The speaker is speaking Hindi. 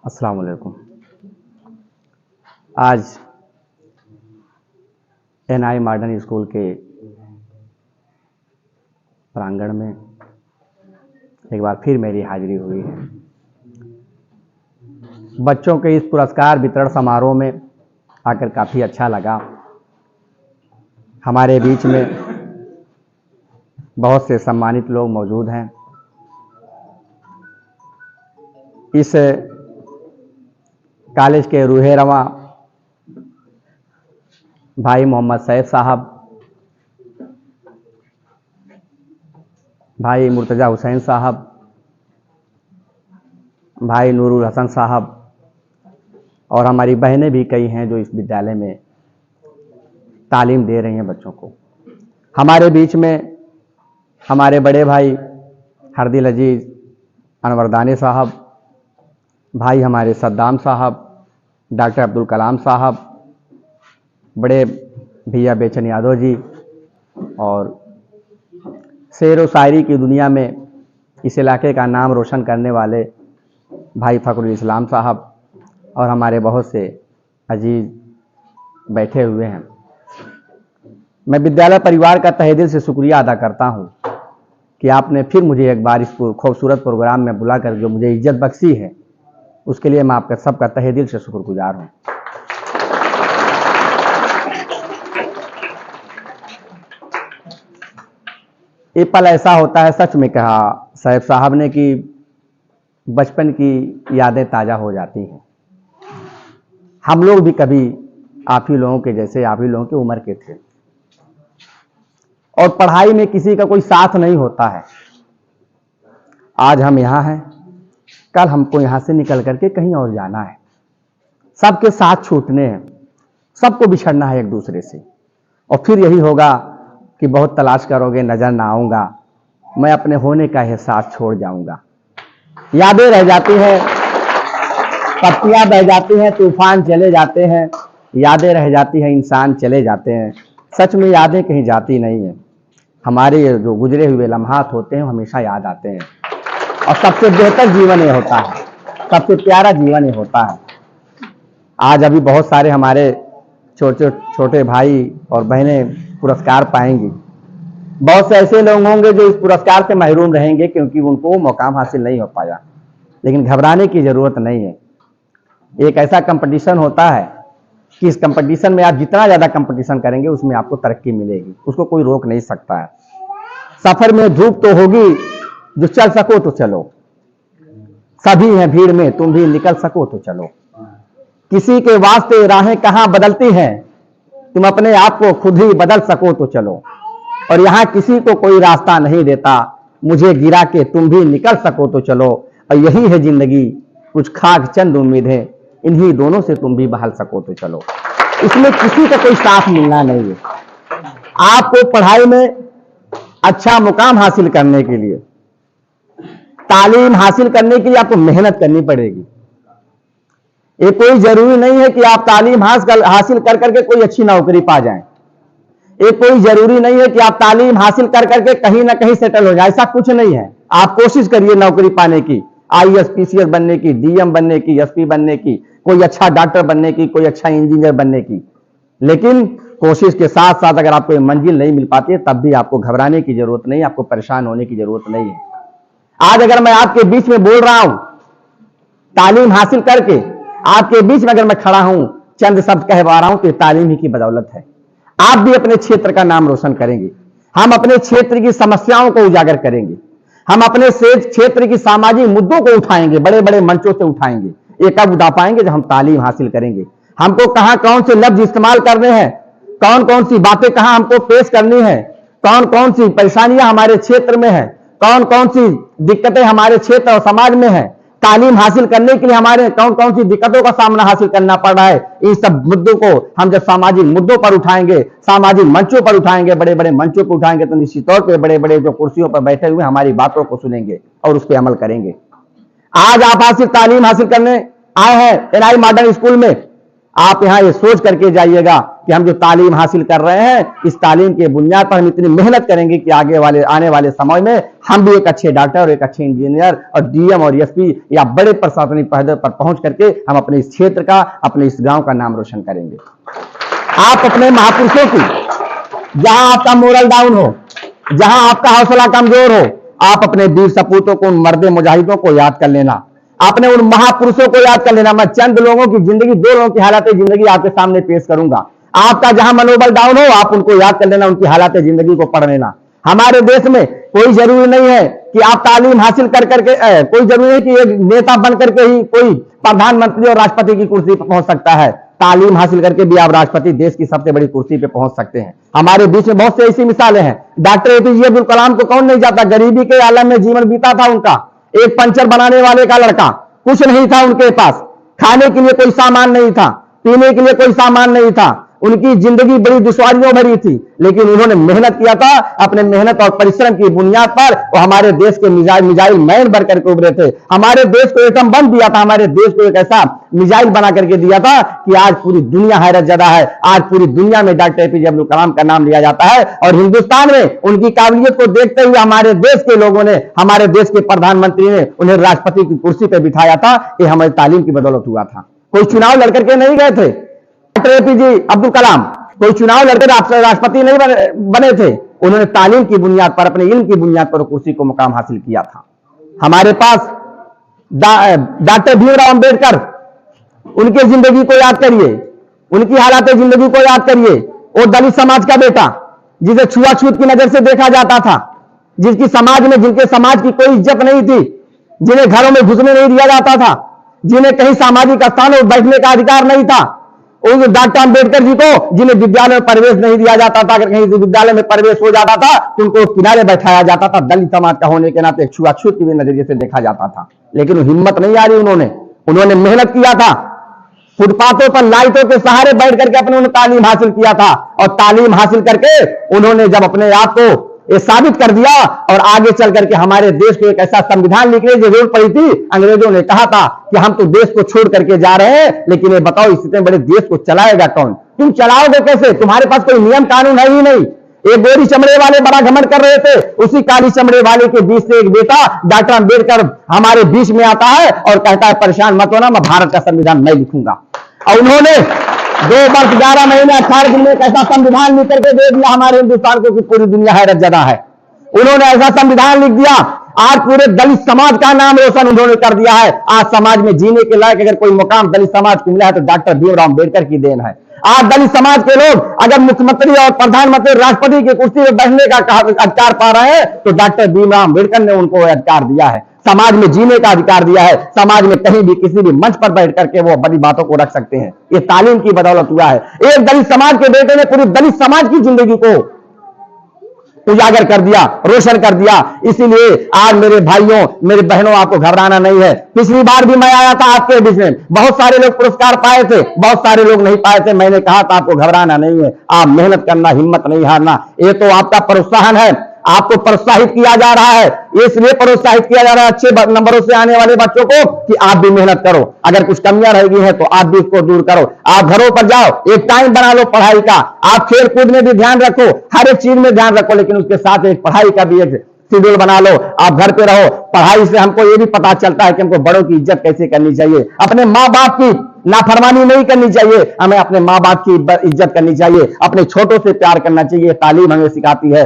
अस्सलाम वालेकुम। आज एनआई मॉडर्न स्कूल के प्रांगण में एक बार फिर मेरी हाजिरी हुई है। बच्चों के इस पुरस्कार वितरण समारोह में आकर काफ़ी अच्छा लगा। हमारे बीच में बहुत से सम्मानित लोग मौजूद हैं। इस कॉलेज के रूहे रवां भाई मोहम्मद सैयद साहब, भाई मुर्तज़ा हुसैन साहब, भाई नूरुल हसन साहब और हमारी बहनें भी कई हैं जो इस विद्यालय में तालीम दे रही हैं बच्चों को। हमारे बीच में हमारे बड़े भाई हरदिल अजीज अनवरदानी साहब, भाई हमारे सद्दाम साहब, डॉक्टर अब्दुल कलाम साहब, बड़े भैया बेचन यादव जी और शेर व शायरी की दुनिया में इस इलाके का नाम रोशन करने वाले भाई फ़खरुल इस्लाम साहब और हमारे बहुत से अजीज बैठे हुए हैं। मैं विद्यालय परिवार का तहे दिल से शुक्रिया अदा करता हूं कि आपने फिर मुझे एक बार इस खूबसूरत प्रोग्राम में बुलाकर जो मुझे इज्जत बख्शी है, उसके लिए मैं आपका सबका तहे दिल से शुक्रगुजार हूं। ये पल ऐसा होता है, सच में कहा साहब साहब ने, कि बचपन की यादें ताज़ा हो जाती हैं। हम लोग भी कभी आप ही लोगों के जैसे, आप ही लोगों की उम्र के थे और पढ़ाई में किसी का कोई साथ नहीं होता है। आज हम यहाँ हैं, कल हमको यहाँ से निकल करके कहीं और जाना है। सबके साथ छूटने हैं, सबको बिछड़ना है एक दूसरे से, और फिर यही होगा कि बहुत तलाश करोगे नजर ना आऊंगा, मैं अपने होने का एहसास छोड़ जाऊंगा। यादें रह जाती हैं, पत्तियां बह जाती हैं, तूफान चले जाते हैं, यादें रह जाती हैं, इंसान चले जाते हैं। सच में यादें कहीं जाती नहीं है। हमारे जो गुजरे हुए लम्हात होते हैं हमेशा याद आते हैं, और सबसे बेहतर जीवन ये होता है, सबसे प्यारा जीवन ये होता है। आज अभी बहुत सारे हमारे छोटे छोटे भाई और बहनें पुरस्कार पाएंगी। बहुत से ऐसे लोग होंगे जो इस पुरस्कार से महरूम रहेंगे क्योंकि उनको मुकाम हासिल नहीं हो पाया, लेकिन घबराने की जरूरत नहीं है। एक ऐसा कंपटीशन होता है कि इस कंपटीशन में आप जितना ज्यादा कंपटीशन करेंगे उसमें आपको तरक्की मिलेगी, उसको कोई रोक नहीं सकता है। सफर में धूप तो होगी, जो चल सको तो चलो, सभी हैं भीड़ में, तुम भी निकल सको तो चलो। किसी के वास्ते राहें कहां बदलती हैं, तुम अपने आप को खुद ही बदल सको तो चलो। और यहां किसी को कोई रास्ता नहीं देता, मुझे गिरा के तुम भी निकल सको तो चलो। और यही है जिंदगी, कुछ खाक चंद उम्मीदें, इन्हीं दोनों से तुम भी बहल सको तो चलो। इसमें किसी का कोई साथ मिलना नहीं है। आपको पढ़ाई में अच्छा मुकाम हासिल करने के लिए, तालीम हासिल करने के लिए आपको मेहनत करनी पड़ेगी। ये कोई जरूरी नहीं है कि आप तालीम हासिल कर करके कोई अच्छी नौकरी पा जाएं। ये कोई जरूरी नहीं है कि आप तालीम हासिल कर करके कहीं ना कहीं सेटल हो जाए, ऐसा कुछ नहीं है। आप कोशिश करिए नौकरी पाने की, आईएएस पीसीएस बनने की, डीएम बनने की, एसपी बनने की, कोई अच्छा डॉक्टर बनने की, कोई अच्छा इंजीनियर बनने की। लेकिन कोशिश के साथ साथ अगर आपको मंजिल नहीं मिल पाती है तब भी आपको घबराने की जरूरत नहीं, आपको परेशान होने की जरूरत नहीं है। आज अगर मैं आपके बीच में बोल रहा हूं, तालीम हासिल करके आपके बीच में अगर मैं खड़ा हूं, चंद शब्द कह पा रहा हूं, तो तालीम ही की बदौलत है। आप भी अपने क्षेत्र का नाम रोशन करेंगे, हम अपने क्षेत्र की समस्याओं को उजागर करेंगे, हम अपने क्षेत्र की सामाजिक मुद्दों को उठाएंगे, बड़े बड़े मंचों से उठाएंगे। ये कब उठा पाएंगे? जब हम तालीम हासिल करेंगे। हमको कहां कौन से लफ्ज इस्तेमाल करने हैं, कौन कौन सी बातें कहां हमको पेश करनी है, कौन कौन सी परेशानियां हमारे क्षेत्र में है, कौन कौन सी दिक्कतें हमारे क्षेत्र और समाज में है, तालीम हासिल करने के लिए हमारे कौन कौन सी दिक्कतों का सामना हासिल करना पड़ रहा है, इन सब मुद्दों को हम जब सामाजिक मुद्दों पर उठाएंगे, सामाजिक मंचों पर उठाएंगे, बड़े बड़े मंचों पर उठाएंगे, तो निश्चित तौर पर बड़े बड़े जो कुर्सियों पर बैठे हुए हमारी बातों को सुनेंगे और उस पर अमल करेंगे। आज आप तालीम हासिल करने आए हैं एनआई मॉडर्न स्कूल में, आप यहां ये सोच करके जाइएगा कि हम जो तालीम हासिल कर रहे हैं, इस तालीम के बुनियाद पर हम इतनी मेहनत करेंगे कि आने वाले समय में हम भी एक अच्छे डॉक्टर और एक अच्छे इंजीनियर और डीएम और एसपी या बड़े प्रशासनिक पद पर पहुंच करके हम अपने इस क्षेत्र का, अपने इस गांव का नाम रोशन करेंगे। आप अपने महापुरुषों की, जहां आपका मोरल डाउन हो, जहां आपका हौसला कमजोर हो, आप अपने वीर सपूतों को, उन मर्दे मुजाहिदों को याद कर लेना, आपने उन महापुरुषों को याद कर लेना। मैं चंद लोगों की जिंदगी, 2 लोगों की हालात जिंदगी आपके सामने पेश करूंगा। आपका जहां मनोबल डाउन हो, आप उनको याद कर लेना, उनकी हालात जिंदगी को पढ़ लेना। हमारे देश में कोई जरूरी नहीं है कि आप तालीम हासिल कर करके, कोई जरूरी नहीं कि एक नेता बन करके ही कोई प्रधानमंत्री और राष्ट्रपति की कुर्सी पर पहुंच सकता है। तालीम हासिल करके भी आप राष्ट्रपति, देश की सबसे बड़ी कुर्सी पे पहुंच सकते हैं। हमारे बीच में बहुत सी ऐसी मिसालें हैं। डॉक्टर एपीजे अब्दुल कलाम को कौन नहीं जाता, गरीबी के आलम में जीवन बीता था उनका। एक पंचर बनाने वाले का लड़का, कुछ नहीं था उनके पास, खाने के लिए कोई सामान नहीं था, पीने के लिए कोई सामान नहीं था, उनकी जिंदगी बड़ी दुश्वारियों भरी थी, लेकिन उन्होंने मेहनत किया था। अपने मेहनत और परिश्रम की बुनियाद पर वो हमारे देश के मिसाइल मैन बन करके उभरे थे। हमारे देश को एटम बम दिया था, हमारे देश को एक ऐसा मिसाइल बना करके दिया था कि आज पूरी दुनिया हैरत ज़दा है। आज पूरी दुनिया में डॉक्टर एपीजे अब्दुल कलाम का नाम लिया जाता है और हिंदुस्तान में उनकी काबिलियत को देखते हुए हमारे देश के लोगों ने, हमारे देश के प्रधानमंत्री ने उन्हें राष्ट्रपति की कुर्सी पर बिठाया था। ये हमारी तालीम की बदौलत हुआ था। कोई चुनाव लड़ करके नहीं गए थे डॉक्टर एपीजे अब्दुल कलाम, कोई चुनाव लड़कर राष्ट्रपति नहीं बने थे। उन्होंने तालीम की बुनियाद पर, अपने इल्म की बुनियाद पर कुर्सी को मुकाम हासिल किया था। हमारे पास डॉक्टर भीमराव अंबेडकर, उनकी जिंदगी को याद करिए, उनकी हालात जिंदगी को याद करिए। वो दलित समाज का बेटा, जिसे छुआछूत की नजर से देखा जाता था, जिनके समाज की कोई इज्जत नहीं थी, जिन्हें घरों में घुसने नहीं दिया जाता था, जिन्हें कहीं सामाजिक स्थानों बैठने का अधिकार नहीं था। उस डॉक्टर अंबेडकर जी को, जिन्हें विद्यालय में प्रवेश नहीं दिया जाता था, अगर कहीं विद्यालय में प्रवेश हो जाता था तो उनको किनारे बैठाया जाता था। दलित समाज का होने के नाते छुआछूत की नजरिए से देखा जाता था, लेकिन हिम्मत नहीं आ रही। उन्होंने मेहनत किया था, फुटपाथों पर लाइटों के सहारे बैठ करके अपने तालीम हासिल किया था। और तालीम हासिल करके उन्होंने जब अपने आप को ये साबित कर दिया और आगे चल करके हमारे देश को एक ऐसा संविधान लिखने की जरूरत पड़ी थी। अंग्रेजों ने कहा था कि हम तो देश को छोड़ करके जा रहे हैं, लेकिन ये बताओ इतने बड़े देश को चलाएगा कौन? तुम चलाओगे कैसे? तुम्हारे पास कोई नियम कानून है ही नहीं। एक गोरी चमड़े वाले बड़ा घमंड कर रहे थे, उसी काली चमड़े वाले के बीच से एक बेटा डॉक्टर अंबेडकर हमारे बीच में आता है और कहता है परेशान मत होना, मैं भारत का संविधान मैं लिखूंगा। और उन्होंने 2 वर्ष 11 महीने 18 दिन में एक ऐसा संविधान लिख करके दे दिया हमारे हिंदुस्तान को कि पूरी दुनिया हैरत ज़दा है। उन्होंने ऐसा संविधान लिख दिया, आज पूरे दलित समाज का नाम रोशन उन्होंने कर दिया है। आज समाज में जीने के लायक अगर कोई मुकाम दलित समाज को मिला है तो डॉक्टर भीमराव अंबेडकर की देन है। आज दलित समाज के लोग अगर मुख्यमंत्री और प्रधानमंत्री, राष्ट्रपति की कुर्सी पर बैठने का अधिकार पा रहे हैं तो डॉक्टर भीमराव अंबेडकर ने उनको अधिकार दिया है। समाज में जीने का अधिकार दिया है, समाज में कहीं भी किसी भी मंच पर बैठ करके वो बड़ी बातों को रख सकते हैं। ये तालीम की बदौलत हुआ है। एक दलित समाज के बेटे ने पूरी दलित समाज की जिंदगी को उजागर कर दिया, रोशन कर दिया। इसीलिए आज मेरे भाइयों, मेरे बहनों, आपको घबराना नहीं है। पिछली बार भी मैं आया था आपके बीच में, बहुत सारे लोग पुरस्कार पाए थे, बहुत सारे लोग नहीं पाए थे। मैंने कहा था आपको घबराना नहीं है, आप मेहनत करना, हिम्मत नहीं हारना। ये तो आपका प्रोत्साहन है, आपको प्रोत्साहित किया जा रहा है। इसलिए प्रोत्साहित किया जा रहा है अच्छे नंबरों से आने वाले बच्चों को कि आप भी मेहनत करो। अगर कुछ कमियां रह गई हैं तो आप भी इसको दूर करो। आप घरों पर जाओ, एक टाइम बना लो पढ़ाई का। आप खेल कूद में भी ध्यान रखो, हर एक चीज में ध्यान रखो, लेकिन उसके साथ एक पढ़ाई का भी एक शेड्यूल बना लो। आप घर पे रहो, पढ़ाई से हमको ये भी पता चलता है कि हमको बड़ों की इज्जत कैसे करनी चाहिए, अपने माँ बाप की नाफरमानी नहीं करनी चाहिए, हमें अपने माँ बाप की इज्जत करनी चाहिए, अपने छोटों से प्यार करना चाहिए। तालीम हमें सिखाती है।